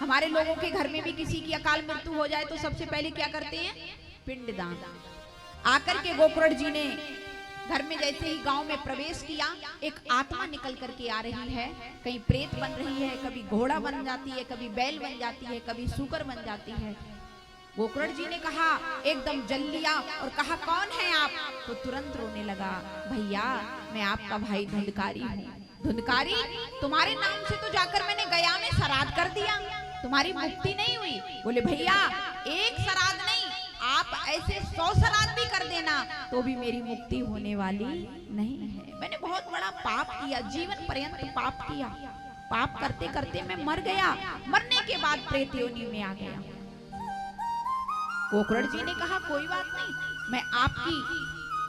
हमारे लोगों के घर में भी किसी की अकाल मृत्यु हो जाए तो सबसे पहले क्या करते हैं? पिंडदान। आकर के गोकर्ण जी ने घर में जैसे ही गांव में प्रवेश किया, एक आत्मा निकल करके आ रही है, कहीं प्रेत बन रही है, कभी घोड़ा बन जाती है, कभी बैल बन जाती है, कभी सूकर बन जाती है। गोकर्ण जी ने कहा, एकदम जल लिया और कहा कौन है आप? तो तुरंत रोने लगा, भैया मैं आपका भाई धुंधकारी हूँ। धुंधकारी, तुम्हारे नाम से तो जाकर मैंने गया में श्राद्ध कर दिया, तुम्हारी मुक्ति नहीं हुई। बोले भैया एक श्राद्ध नहीं, आप ऐसे 100 श्राद्ध भी कर देना तो भी मेरी मुक्ति होने वाली नहीं है। मैंने बहुत बड़ा पाप किया, जीवन पर्यंत पाप किया, पाप करते करते मैं मर गया, मरने के बाद प्रेत योनि में आ गया। गोकर्ण जी ने कहा कोई बात नहीं, मैं आपकी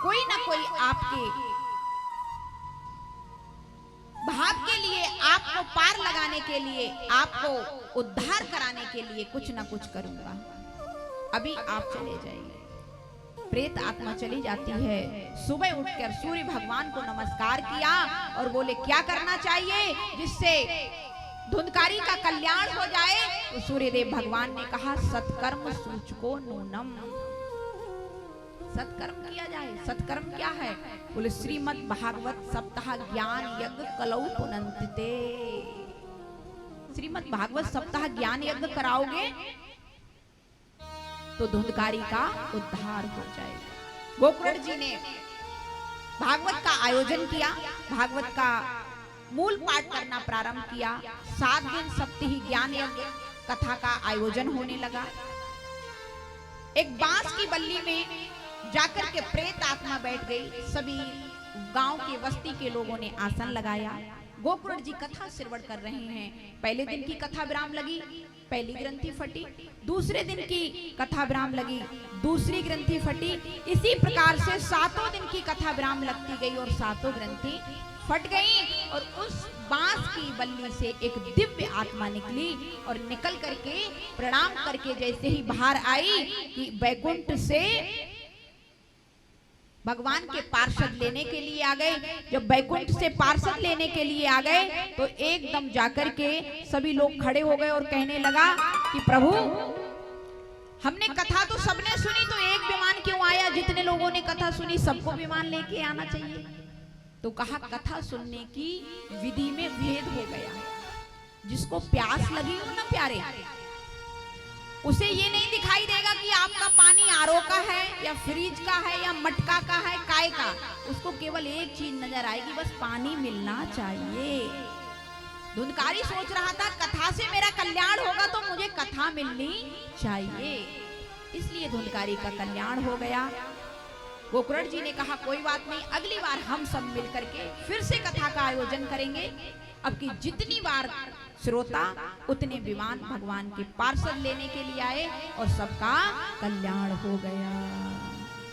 कोई ना कोई आपके भाव के लिए, आपको पार लगाने के लिए, आपको उद्धार कराने के लिए कुछ ना कुछ करूंगा, अभी आप चले जाइए। प्रेत आत्मा चली जाती है। सुबह उठकर सूर्य भगवान को नमस्कार किया और बोले क्या करना चाहिए जिससे धुंधकारी का कल्याण हो जाए? तो सूर्यदेव भगवान ने कहा सत्कर्म सूचको नूनम, सत्कर्म किया जाए। सत्कर्म क्या है? बोले श्रीमद् भागवत सप्ताह ज्ञान यज्ञ कलौ पुनन्तिते। श्रीमद् भागवत सप्ताह ज्ञान यज्ञ कराओगे तो धुंधकारी का उद्धार हो जाएगा। गोकर्ण जी ने भागवत का आयोजन किया, भागवत का मूल पाठ करना प्रारंभ किया। 7 दिन सप्ताही ज्ञान यज्ञ कथा का आयोजन होने लगा। एक बांस की बल्ली में जाकर के प्रेत आत्मा बैठ गई। सभी गांव के बस्ती के लोगों ने आसन लगाया। गोकर्ण जी कथा श्रवण कर रहे हैं। पहले दिन की कथा विराम लगी, पहली ग्रंथि फटी। दूसरे दिन की कथा विराम लगी, दूसरी ग्रंथि फटी। इसी प्रकार से 7 दिन की कथा विराम लगती गई और 7 ग्रंथि फट गई। और उस बांस की बल्ली से एक दिव्य आत्मा निकली और निकल करके प्रणाम करके जैसे ही बाहर आई कि वैकुंठ से भगवान के पार्षद लेने के लिए आ गए। जब वैकुंठ से पार्षद लेने के लिए आ गए तो एकदम जाकर के सभी लोग खड़े हो गए और कहने लगा कि प्रभु हमने कथा तो सबने सुनी, तो एक विमान क्यों आया? जितने लोगों ने कथा सुनी सबको विमान लेके आना चाहिए। तो कहा कथा सुनने की विधि में भेद हो गया। जिसको प्यास लगी हो ना प्यारे, उसे ये नहीं दिखाई देगा कि आपका पानी आरओ का है या फ्रिज का है या मटका का है, काय का। उसको केवल एक चीज नजर आएगी, बस पानी मिलना चाहिए। धुंधकारी सोच रहा था कथा से मेरा कल्याण होगा तो मुझे कथा मिलनी चाहिए, इसलिए धुंधकारी का कल्याण हो गया। गोकर्ण जी ने कहा कोई बात नहीं, अगली बार हम सब मिलकर के फिर से कथा का आयोजन करेंगे। अब की जितनी बार श्रोता उतने विमान भगवान के पार्षद लेने के लिए आए और सबका कल्याण हो गया।